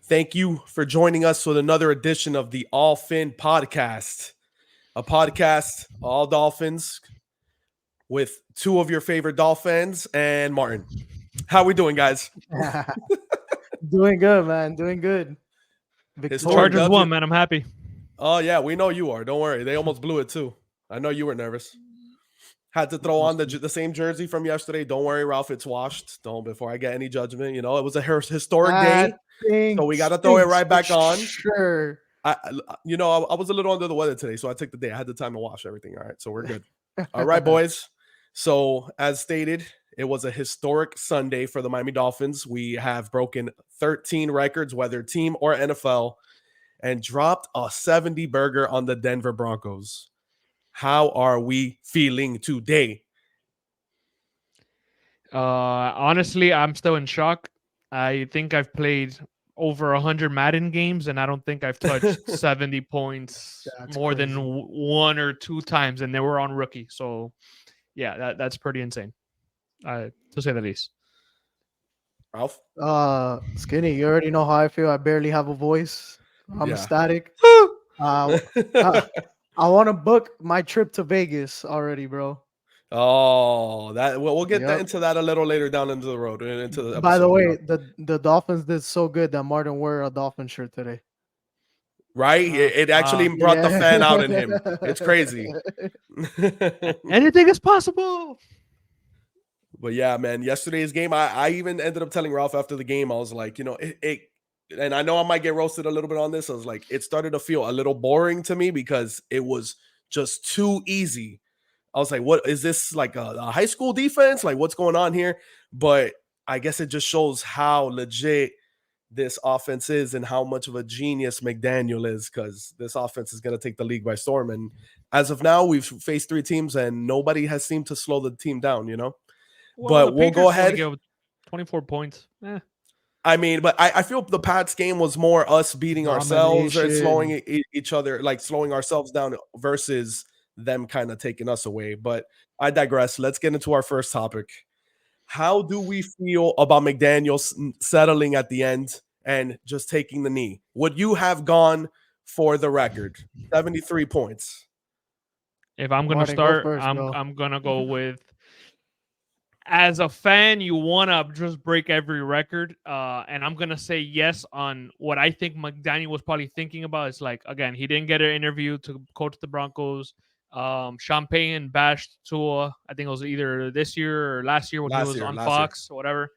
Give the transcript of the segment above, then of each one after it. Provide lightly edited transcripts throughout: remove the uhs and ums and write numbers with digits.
Thank you for joining us with another edition of the All Fin Podcast, a podcast, all Dolphins, with two of your favorite Dolphins and Martin. How we doing, guys? Doing good, man. Doing good. Historic Chargers Victorious. W. won, man. I'm happy. Oh, yeah, we know you are. Don't worry. They almost blew it, too. I know you were nervous. Had to throw on the same jersey from yesterday. Don't worry, Ralph. It's washed. Don't before I get any judgment. You know, it was a historic day. So we got to throw it right back on. Sure. I was a little under the weather today, so I took the day. I had the time to wash everything. All right, so we're good. All right, boys. So as stated, it was a historic Sunday for the Miami Dolphins. We have broken 13 records, whether team or NFL, and dropped a 70 burger on the Denver Broncos. How are we feeling today? Honestly, I'm still in shock. I think I've played over 100 Madden games, and I don't think I've touched 70 points more than one or two times, and they were on rookie. So, yeah, that's pretty insane, to say the least. Ralph? Skinny, you already know how I feel. I barely have a voice. I'm ecstatic. I want to book my trip to Vegas already, bro. Oh, we'll get into that a little later down into the road. Into the episode. By the way, the Dolphins did so good that Martin wore a Dolphin shirt today. Right? It actually brought the fan out in him. It's crazy. Anything is possible. But yeah, man, yesterday's game, I even ended up telling Ralph after the game, I was like, and I know I might get roasted a little bit on this. I was like, it started to feel a little boring to me because it was just too easy. I was like, what is this, like a high school defense? Like, what's going on here? But I guess it just shows how legit this offense is and how much of a genius McDaniel is, because this offense is going to take the league by storm. And as of now, we've faced three teams and nobody has seemed to slow the team down, Well, but we'll go ahead. 24 points. I mean, but I feel the Pats game was more us beating ourselves or slowing each other, like slowing ourselves down versus them kind of taking us away. But I digress. Let's get into our first topic. How do we feel about McDaniel settling at the end and just taking the knee? Would you have gone for the record? 73 points. If I'm going to start, I'm going to go with, as a fan, you want to just break every record. And I'm going to say yes on what I think McDaniel was probably thinking about. It's like, again, he didn't get an interview to coach the Broncos. Champagne bashed Tua. I think it was either this year or last year when he was on Fox or whatever.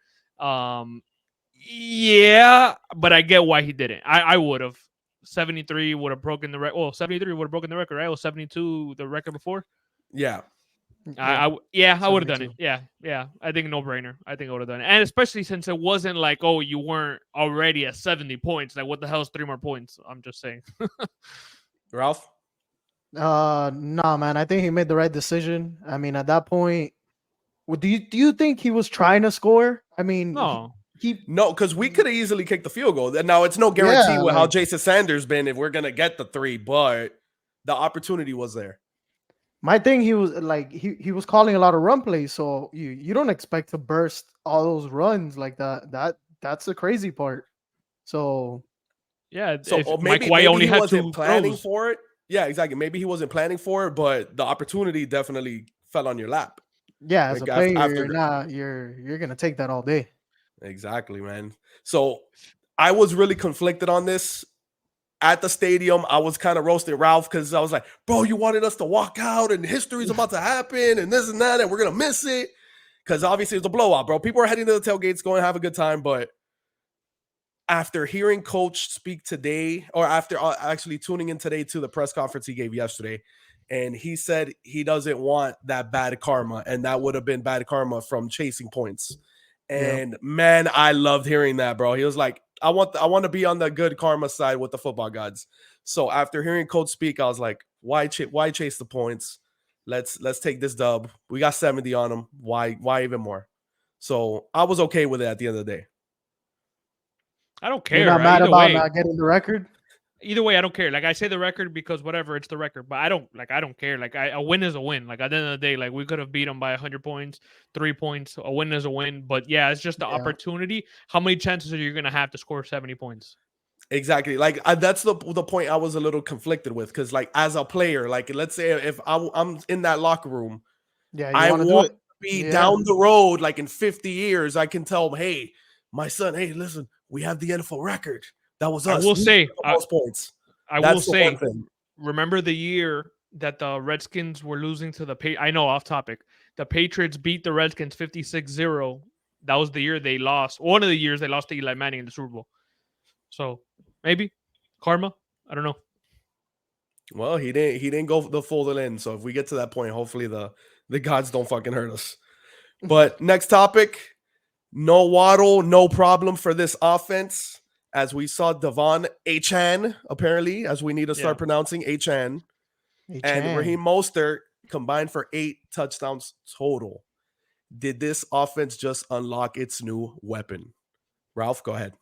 Yeah, but I get why he didn't. I would have. 73 would have broken the record. Well, 73 would have broken the record, right? It was 72 the record before? Yeah. I would have done it. Yeah. I think no brainer. I think I would have done it, and especially since it wasn't like, oh, you weren't already at 70 points. Like, what the hell is 3 more points? I'm just saying. Ralph? Nah, man. I think he made the right decision. I mean, at that point, do you think he was trying to score? I mean, no. No, because we could have easily kicked the field goal. Now, it's no guarantee with how Jason Sanders been if we're gonna get the 3, but the opportunity was there. My thing, he was like he was calling a lot of run plays, so you don't expect to burst all those runs like that. That's the crazy part. So yeah, so maybe he wasn't planning for it. Yeah, exactly. Maybe he wasn't planning for it, but the opportunity definitely fell on your lap. Yeah, as a player, you're gonna take that all day. Exactly, man. So I was really conflicted on this. At the stadium, I was kind of roasting Ralph because I was like, bro, you wanted us to walk out and history's about to happen and this and that, and we're going to miss it. Because obviously it's a blowout, bro. People are heading to the tailgates, going to have a good time. But after hearing Coach speak today, or after actually tuning in today to the press conference he gave yesterday, and he said he doesn't want that bad karma, and that would have been bad karma from chasing points. And man, I loved hearing that, bro. He was like, I want to be on the good karma side with the football gods. So after hearing Coach speak, I was like, why chase the points? Let's take this dub. We got 70 on them. Why even more? So I was okay with it at the end of the day. I don't care. You're not mad about not getting the record? Either way, I don't care. Like, I say the record because whatever, it's the record. But I don't care. Like, a win is a win. Like, at the end of the day, like, we could have beat them by 100 points, 3 points. A win is a win. But yeah, it's just the opportunity. How many chances are you going to have to score 70 points? Exactly. Like that's the point I was a little conflicted with, because like as a player, like let's say if I'm in that locker room, Yeah, you I want to do want it. to be Yeah. down the road, like in 50 years, I can tell, hey, my son, hey, listen, we have the NFL record. That was us. I will We say, scored the most points. I will That's the one say, thing. remember the year that the Redskins were losing to the I know, off topic. The Patriots beat the Redskins 56-0. That was the year they lost. One of the years they lost to Eli Manning in the Super Bowl. So maybe karma. I don't know. Well, he didn't go the full in. So if we get to that point, hopefully the gods don't fucking hurt us. But next topic, no Waddle, no problem for this offense. As we saw De'von Achane, apparently, as we need to start pronouncing Achane, and Raheem Mostert combined for 8 touchdowns total. Did this offense just unlock its new weapon? Ralph, go ahead.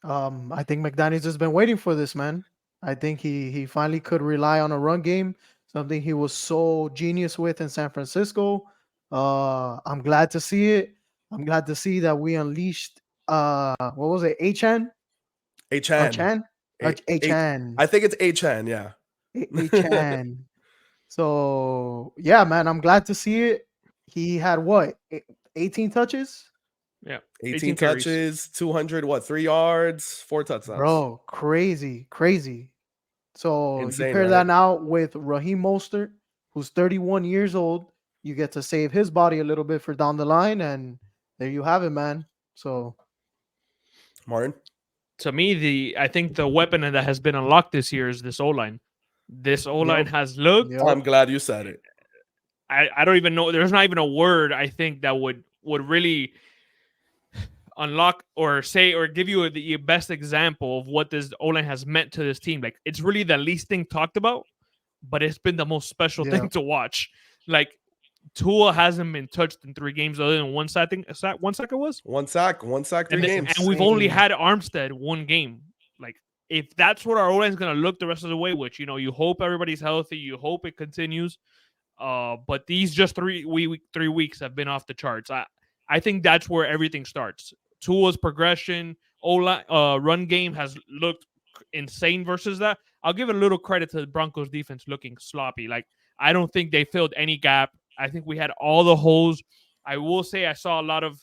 I think McDaniels has been waiting for this, man. I think he finally could rely on a run game, something he was so genius with in San Francisco. I'm glad to see it. I'm glad to see that we unleashed what was it? Achan? Achane. Achan. I think it's Achane, yeah. Achan. So yeah, man, I'm glad to see it. He had what? 18 touches? Yeah. 18 touches, 3 yards, 4 touchdowns. Bro, crazy. So Insane, you pair right? that now with Raheem Mostert, who's 31 years old. You get to save his body a little bit for down the line, and there you have it, man. So, Martin? To me, I think the weapon that has been unlocked this year is this O-line. This O-line has looked. I'm glad you said it. I don't even know. There's not even a word I think that would really unlock or say or give you the best example of what this O-line has meant to this team. Like, it's really the least thing talked about, but it's been the most special thing to watch. Like, Tua hasn't been touched in 3 games other than one sack. One sack it was? One sack, 3 games. And we've only had Armstead 1 game. Like, if that's what our O-line is going to look the rest of the way, which, you hope everybody's healthy, you hope it continues. But these just 3 weeks have been off the charts. I think that's where everything starts. Tua's progression, run game has looked insane versus that. I'll give a little credit to the Broncos defense looking sloppy. Like, I don't think they filled any gap. I think we had all the holes. I will say I saw a lot of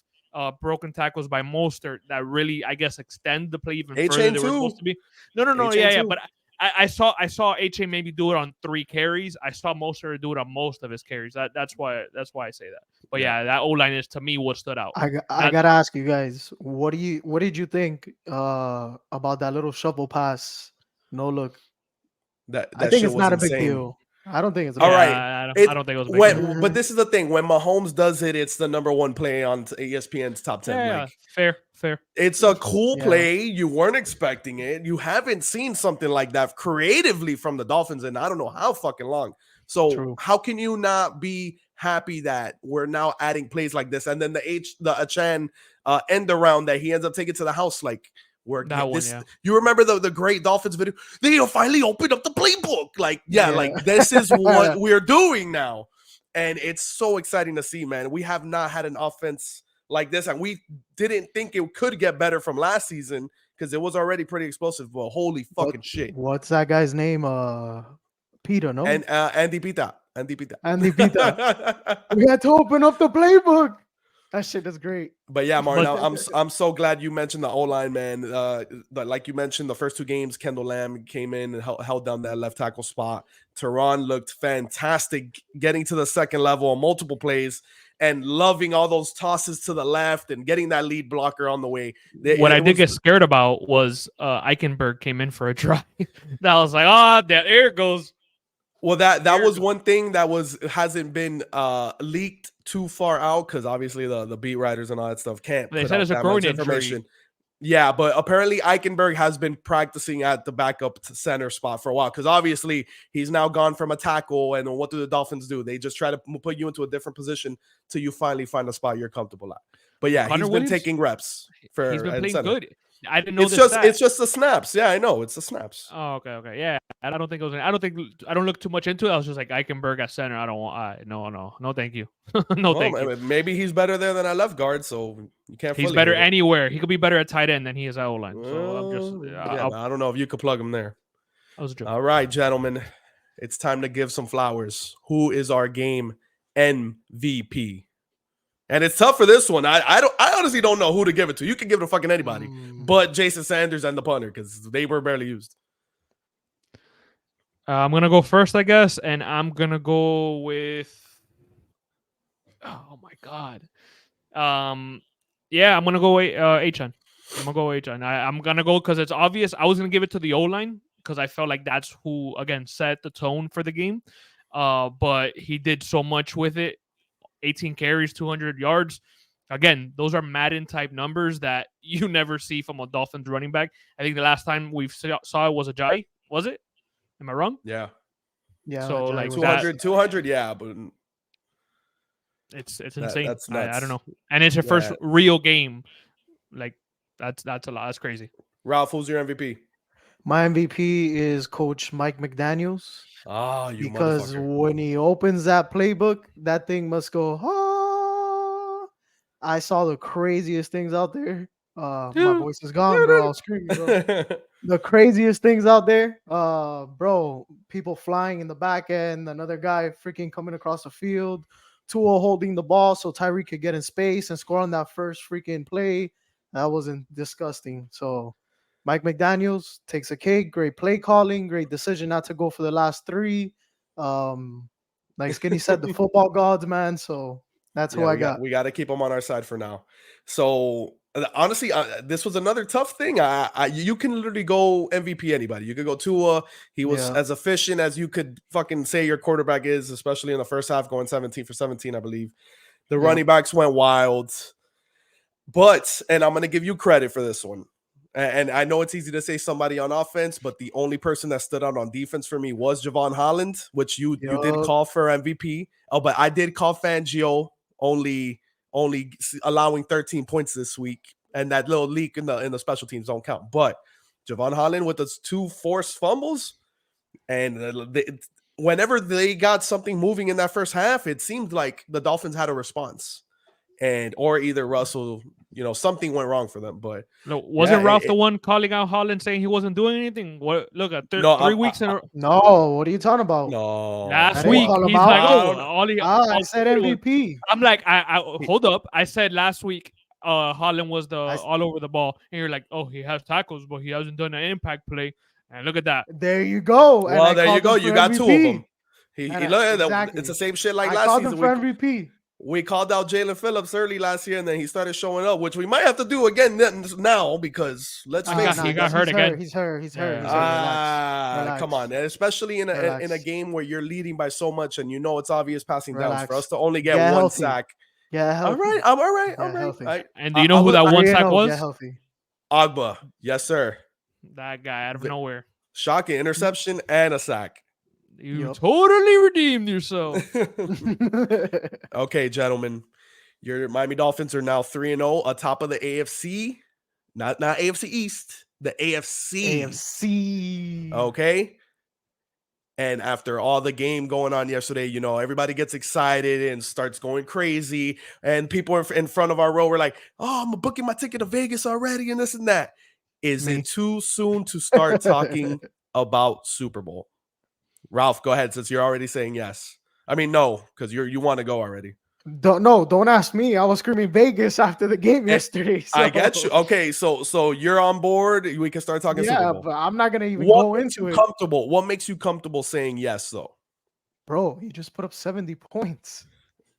broken tackles by Mostert that really, I guess, extend the play even further than they were supposed to be. No. Yeah. But I saw Achane maybe do it on 3 carries. I saw Mostert do it on most of his carries. That's why I say that. But yeah, that O-line is, to me, what stood out. I gotta ask you guys, what did you think about that little shovel pass? No look. That I think shit it's not was a big insane. deal. I don't think it's a all big right. I don't think it was a big deal. But this is the thing: when Mahomes does it, it's the number 1 play on ESPN's top 10. Yeah, fair. It's a cool play. You weren't expecting it. You haven't seen something like that creatively from the Dolphins in I don't know how fucking long. So how can you not be happy that we're now adding plays like this? And then the Achane end around that he ends up taking to the house, like. You remember the great Dolphins video? They finally opened up the playbook. Like, like this is what we're doing now. And it's so exciting to see, man. We have not had an offense like this, and we didn't think it could get better from last season because it was already pretty explosive. But holy fucking shit. What's that guy's name? Peter, no? And Andy Pita. We had to open up the playbook. That shit is great. But yeah, Martin, I'm so glad you mentioned the O-line, man. Like you mentioned, the first 2 games, Kendall Lamb came in and held down that left tackle spot. Teron looked fantastic, getting to the second level on multiple plays and loving all those tosses to the left and getting that lead blocker on the way. What I did get scared about was Eichenberg came in for a drive. That was like, there it goes. Well, that was one thing that hasn't been leaked too far out because obviously the beat writers and all that stuff can't. They said it's a groin injury. Yeah, but apparently Eichenberg has been practicing at the backup center spot for a while because obviously he's now gone from a tackle. And what do the Dolphins do? They just try to put you into a different position till you finally find a spot you're comfortable at. But yeah, he's been taking reps. He's been playing good. I didn't know It's the just stat. it's just the snaps. Yeah, I know it's the snaps. Oh, okay, yeah. And I don't think it was. I don't look too much into it. I was just like Eichenberg at center. I don't want. No, thank you. No, Well, thank you. maybe he's better there than at left guard, so you can't. He's fully better hit it. anywhere. He could be better at tight end than he is at O line. So I'm just. Yeah, but I don't know if you could plug him there. That was a joke. All right, gentlemen, it's time to give some flowers. Who is our game MVP? And it's tough for this one. I honestly don't know who to give it to. You can give it to fucking anybody, but Jason Sanders and the punter because they were barely used. I'm gonna go first, I guess, and I'm gonna go with. Oh my god. Yeah, I'm gonna go Achane. I'm gonna go Achane. I'm gonna go because it's obvious. I was gonna give it to the O line because I felt like that's who again set the tone for the game. But he did so much with it. 18 carries, 200 yards. Again, those are Madden type numbers that you never see from a Dolphins running back. I think the last time we saw it was Ajayi. Was it? Am I wrong? Yeah. So like 200, yeah, but it's insane. That's nuts. I don't know. And it's your first real game. Like that's a lot. That's crazy. Ralph, who's your MVP? My MVP is Coach Mike McDaniels. Ah, you because when he opens that playbook, that thing must go. Ah! I saw the craziest things out there. My voice is gone, bro. I was screaming, bro. The craziest things out there, bro. People flying in the back end. Another guy freaking coming across the field. Tua holding the ball so Tyreek could get in space and score on that first freaking play. That wasn't disgusting. So Mike McDaniels takes a cake. Great play calling. Great decision not to go for the last three. Like Skinny said, the football gods, man. So that's who I got. We got to keep him on our side for now. So honestly, this was another tough thing. You can literally go MVP anybody. You could go Tua. He was as efficient as you could fucking say your quarterback is, especially in the first half, going 17 for 17, I believe. The running backs went wild. But, and I'm going to give you credit for this one. And I know it's easy to say somebody on offense, but the only person that stood out on defense for me was Javon Holland, which you did call for MVP. Oh, but I did call Fangio only allowing 13 points this week, and that little leak in the special teams don't count. But Javon Holland with those 2 forced fumbles, and whenever they got something moving in that first half, it seemed like the Dolphins had a response. Or either Russell, something went wrong for them. But no, wasn't Ralph the one calling out Holland saying he wasn't doing anything? What? Look at 3 weeks in a no. What are you talking about? No, last week he's like, I said MVP. I'm like, I hold up. I said last week, Holland was all over the ball, and you're like, oh, he has tackles, but he hasn't done an impact play. And look at that. There you go. Well, there you go. You got MVP. 2 of them. Exactly. It's the same shit like last season. For MVP. We called out Jalen Phillips early last year, and then he started showing up, which we might have to do again now because let's face it, he got hurt again. He's hurt. Relax. Come on, especially in a game where you're leading by so much, and it's obvious passing downs for us to only get one healthy. sack. Yeah, all right. I'm all right. And do you know who that one sack was? Healthy. Agba, yes sir. That guy out of nowhere. Shocking interception and a sack. You totally redeemed yourself. Okay, gentlemen. Your Miami Dolphins are now 3-0 atop of the AFC. Not AFC East, the AFC. Okay. And after all the game going on yesterday, everybody gets excited and starts going crazy. And people in front of our row were like, oh, I'm booking my ticket to Vegas already and this and that. Is it too soon to start talking about Super Bowl? Ralph, go ahead, since you're already saying yes. I mean, no, because you want to go already. Don't ask me. I was screaming Vegas after the game yesterday. So. I get you. Okay, so you're on board. We can start talking Super Bowl. But I'm not going to even go into it. What makes you comfortable saying yes, though? Bro, you just put up 70 points.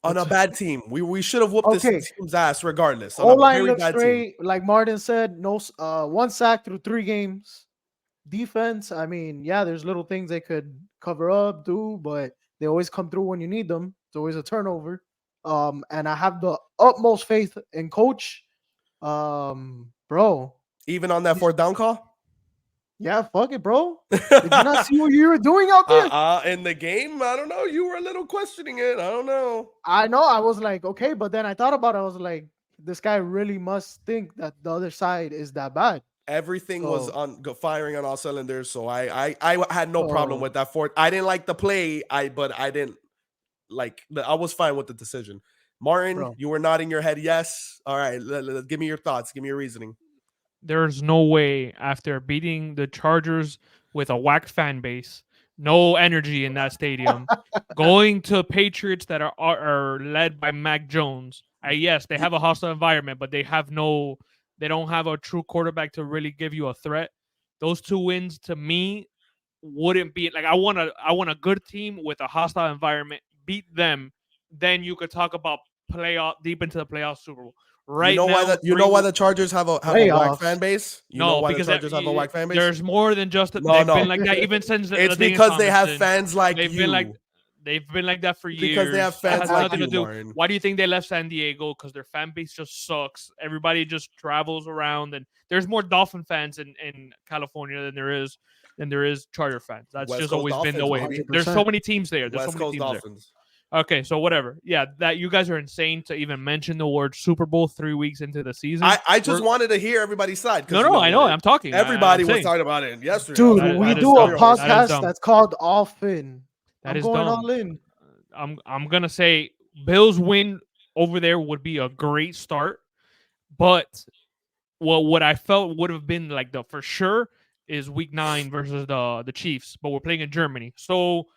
On a bad team. We should have whooped this team's ass regardless. O-line looks straight. Like Martin said, no 1 sack through 3 games. Defense, I mean, there's little things they could cover up, but they always come through when you need them. It's always a turnover. And I have the utmost faith in Coach. Bro. Even on that 4th down call? Yeah, fuck it, bro. Did you not see what you were doing out there? In the game? I don't know. You were a little questioning it. I don't know. I know. I was like, okay, but then I thought about it. I was like, this guy really must think that the other side is that bad. Everything was on firing on all cylinders, so I had no problem with that. I didn't like the play, but I didn't like. I was fine with the decision. Martin, you were nodding your head yes. All right, give me your thoughts. Give me your reasoning. There's no way after beating the Chargers with a whack fan base, no energy in that stadium, going to Patriots that are led by Mac Jones. Yes, they have a hostile environment, but they don't have a true quarterback to really give you a threat. Those 2 wins to me wouldn't be like I want a good team with a hostile environment. Beat them, then you could talk about playoff deep into the playoff Super Bowl. Right now, why the Chargers have a whack fan base? Because the Chargers have a whack fan base? There's more than just they've been like that even since it's because they have fans like they've been like that for years. Because they have fans has like nothing you, to do. Martin. Why do you think they left San Diego? Because their fan base just sucks. Everybody just travels around, and there's more Dolphin fans in California than there is Charger fans. That's West just Coast always Dolphins, been the way. 100%. There's so many teams there. There's West so many Coast teams Dolphins. there. Okay, so whatever. Yeah, that you guys are insane to even mention the word Super Bowl 3 weeks into the season. I just wanted to hear everybody's side. No, I know. I'm talking. Everybody was talking about it yesterday. Dude, we do a podcast that's called All In. I'm going all in. I'm gonna say Bills win over there would be a great start, but what I felt would have been like the for sure is Week 9 versus the Chiefs, but we're playing in Germany, so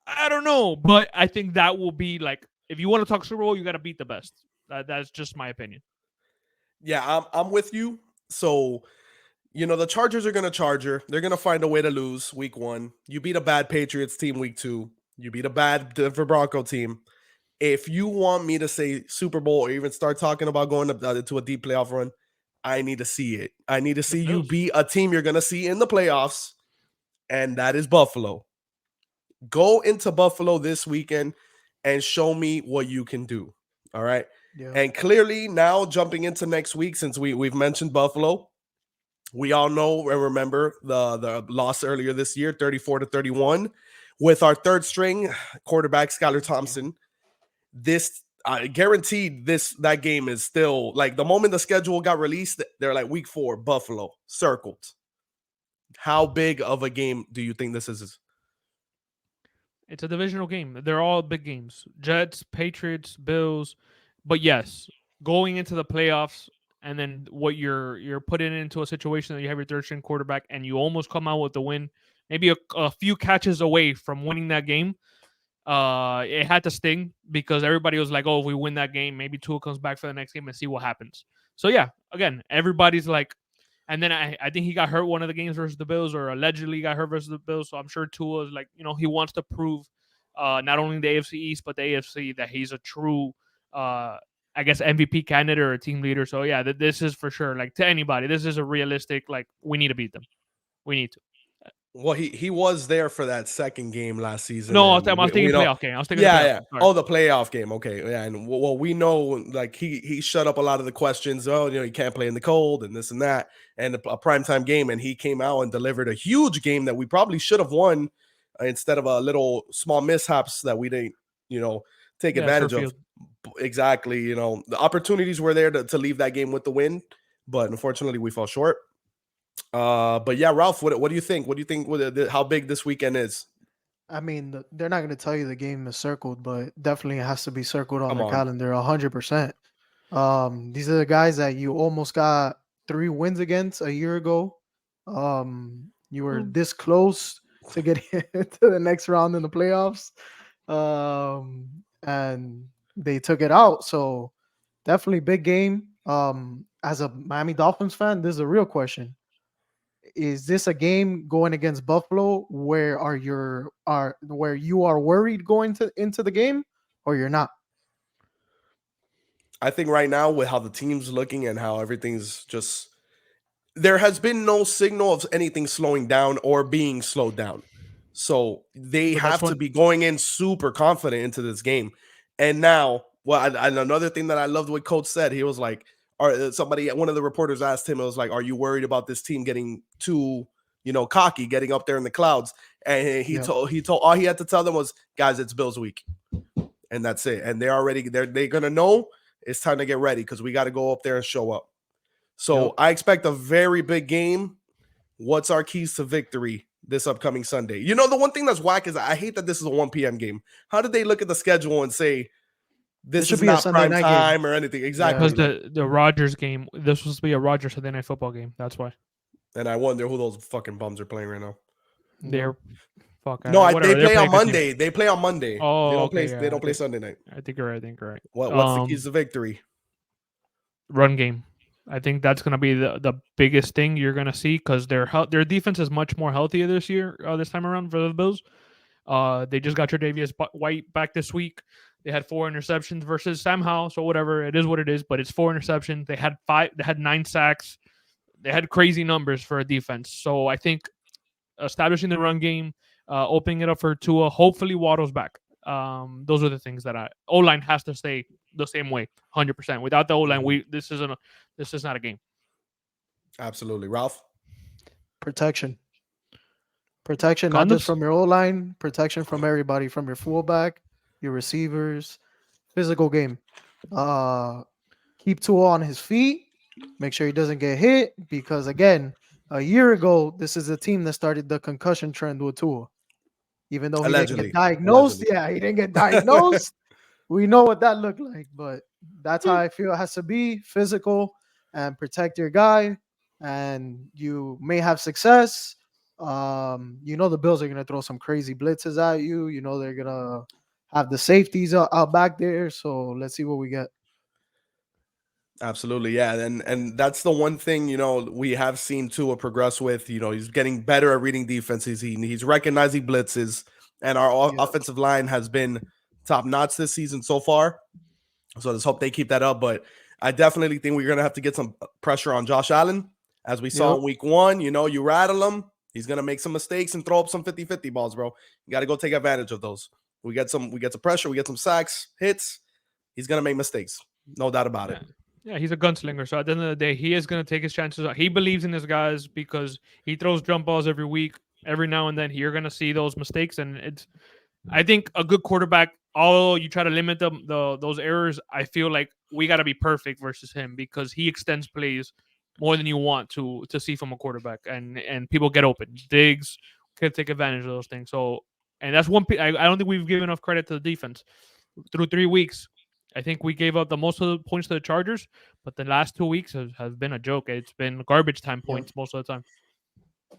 I don't know, but I think that will be like if you want to talk Super Bowl, you got to beat the best. That's just my opinion. Yeah, I'm with you. So, the Chargers are going to Charger. They're going to find a way to lose Week 1. You beat a bad Patriots team Week 2. You beat a bad Denver Bronco team. If you want me to say Super Bowl or even start talking about going to a deep playoff run, I need to see it. I need to see you beat a team you're going to see in the playoffs, and that is Buffalo. Go into Buffalo this weekend and show me what you can do. All right. Yeah. And clearly now jumping into next week, since we've mentioned Buffalo, we all know and remember the loss earlier this year, 34-31, with our third string quarterback, Skylar Thompson. This guaranteed that game is still like the moment the schedule got released, they're like Week 4, Buffalo circled. How big of a game do you think this is? It's a divisional game. They're all big games. Jets, Patriots, Bills. But yes, going into the playoffs and then what you're putting into a situation that you have your third string quarterback and you almost come out with the win, maybe a few catches away from winning that game. It had to sting because everybody was like, oh, if we win that game, maybe Tua comes back for the next game and see what happens. So yeah, again, everybody's like, and then I think he got hurt one of the games versus the Bills, or allegedly got hurt versus the Bills. So I'm sure Tua is like, he wants to prove not only the AFC East but the AFC that he's a true, I guess, MVP candidate or a team leader. So yeah, this is for sure. Like to anybody, this is a realistic. Like we need to beat them. We need to. Well, he was there for that second game last season. No, I was thinking playoff game. I was thinking the playoff game. Okay, yeah, and we know like he shut up a lot of the questions. Oh, you can't play in the cold and this and that, and a primetime game, and he came out and delivered a huge game that we probably should have won instead of a little small mishaps that we didn't, take advantage of. Exactly, the opportunities were there to leave that game with the win, but unfortunately we fell short. But yeah, Ralph, what do you think? What do you think? How big this weekend is? I mean, they're not going to tell you the game is circled, but definitely it has to be circled on the calendar 100%. These are the guys that you almost got 3 wins against a year ago. You were this close to getting to the next round in the playoffs, and they took it out. So definitely big game. As a Miami Dolphins fan, this is a real question. Is this a game going against Buffalo where where you are worried going into the game, or you're not? I think right now with how the team's looking and how everything's just, there has been no signal of anything slowing down or being slowed down. So they have to be going in super confident into this game. And now, and another thing that I loved what Coach said, he was like, one of the reporters asked him, it was like, are you worried about this team getting too, cocky, getting up there in the clouds? And he told all he had to tell them was, guys, it's Bills week. And that's it. And they're going to know it's time to get ready because we got to go up there and show up. So I expect a very big game. What's our keys to victory this upcoming Sunday? You know, the one thing that's whack is I hate that this is a 1 p.m. game. How did they look at the schedule and say this should is be a not Sunday prime night time game. or anything? Exactly. Because the Rodgers game, this was supposed to be a Rodgers Sunday Night Football game. That's why. And I wonder who those fucking bums are playing right now. They're No, whatever. they play on playing good Monday. teams. They play on Monday. Oh, they don't okay, play. yeah, They don't play Sunday night. I think you're right. What's the keys to victory? Run game. I think that's going to be the biggest thing you're going to see because their defense is much more healthier this year, this time around for the Bills. They just got Tre'Davious White back this week. They had 4 interceptions versus Sam Howell, so whatever, it is what it is. But it's 4 interceptions. They had 9 sacks. They had crazy numbers for a defense. So I think establishing the run game, opening it up for Tua, hopefully Waddle's back. Those are the things that O-line has to stay the same way, 100%. Without the O-line, this is not a game. Absolutely, Ralph. Protection, Condoms? not just from your O-line, protection from everybody, from your fullback, your receivers. Physical game. Keep Tua on his feet. Make sure he doesn't get hit because, again, a year ago, this is a team that started the concussion trend with Tua. Even though he didn't get diagnosed. Yeah, he didn't get diagnosed. We know what that looked like, but that's how I feel it has to be. Physical and protect your guy, and you may have success. You know the Bills are going to throw some crazy blitzes at you. You know they're going to have the safeties out back there, so let's see what we get. Absolutely, yeah, and that's the one thing, you know, we have seen Tua progress with. You know, he's getting better at reading defenses. He's recognizing blitzes, and our offensive line has been top notch this season so far. So let's hope they keep that up. But I definitely think we're gonna have to get some pressure on Josh Allen, as we saw in week 1. You know, you rattle him, he's gonna make some mistakes and throw up some 50-50 balls, bro. You got to go take advantage of those. We get some pressure, we get some sacks, hits. He's gonna make mistakes, no doubt about it. Yeah, he's a gunslinger. So at the end of the day, he is going to take his chances. He believes in his guys because he throws jump balls every week. Every now and then, you're going to see those mistakes. And I think a good quarterback, although you try to limit those errors, I feel like we got to be perfect versus him because he extends plays more than you want to see from a quarterback. And people get open. Diggs can take advantage of those things. So, and that's one. I don't think we've given enough credit to the defense through 3 weeks. I think we gave up the most of the points to the Chargers, but the last 2 weeks have been a joke. It's been garbage time points most of the time.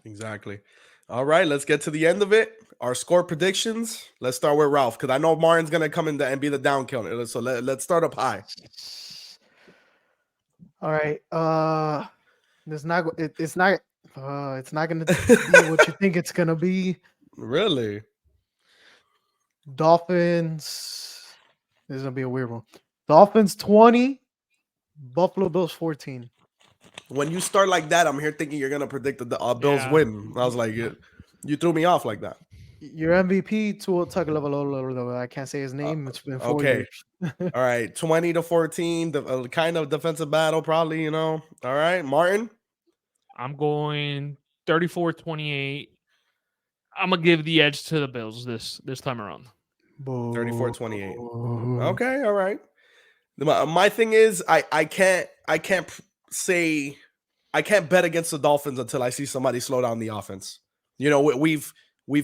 Exactly. All right, let's get to the end of it. Our score predictions. Let's start with Ralph because I know Martin's gonna come in and be the down counter. So let's start up high. All right. It's not gonna be what you think it's gonna be. Really? Dolphins. This is going to be a weird one. Dolphins 20, Buffalo Bills 14. When you start like that, I'm here thinking you're going to predict the Bills win. I was like, you threw me off like that. Your MVP, Tua Tagovailoa. I can't say his name. It's been 4 years. All right, 20-14, the kind of defensive battle probably, you know. All right, Martin? I'm going 34-28. I'm going to give the edge to the Bills this time around. 34-28. Okay, all right. My thing is I can't bet against the Dolphins until I see somebody slow down the offense. You know, we've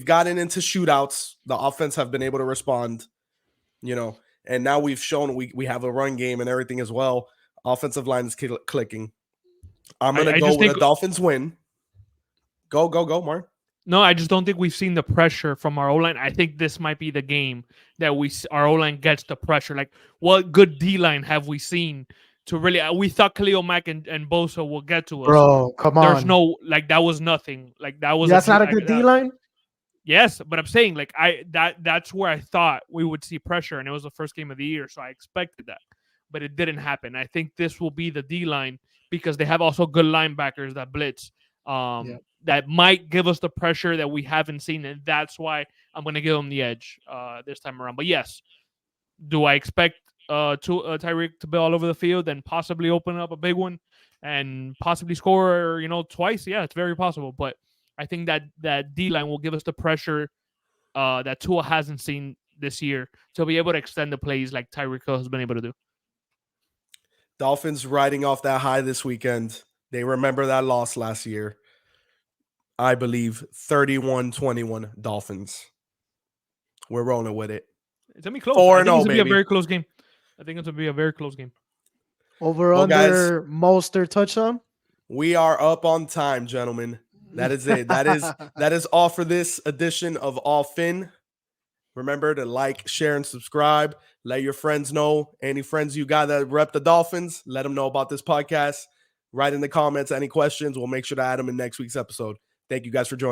gotten into shootouts. The offense have been able to respond, you know, and now we've shown we have a run game and everything as well. Offensive line is clicking. I'm going to go with a Dolphins win. Go, Martin. No, I just don't think we've seen the pressure from our O-line. I think this might be the game that our O-line gets the pressure. Like, what good D-line have we seen to really? We thought Khalil Mack and Bosa will get to us. Bro, come on. There's no, like, that was nothing. Like, that was. That's not a good D-line? Yes, but I'm saying, like, that's where I thought we would see pressure, and it was the first game of the year, so I expected that. But it didn't happen. I think this will be the D-line because they have also good linebackers that blitz. That might give us the pressure that we haven't seen, and that's why I'm going to give them the edge this time around. But yes, do I expect Tyreek to be all over the field and possibly open up a big one and possibly score, you know, twice? Yeah, it's very possible. But I think that D-line will give us the pressure that Tua hasn't seen this year to be able to extend the plays like Tyreek Hill has been able to do. Dolphins riding off that high this weekend. They remember that loss last year. I believe 31-21 Dolphins. We're rolling with it. It's going to be close. 4-0, I think it's going to be a baby. very close game. I think it's going to be a very close game. Over under Mostert touchdown. We are up on time, gentlemen. That is it. That is all for this edition of All Fin. Remember to like, share, and subscribe. Let your friends know. Any friends you got that rep the Dolphins, let them know about this podcast. Write in the comments any questions. We'll make sure to add them in next week's episode. Thank you guys for joining.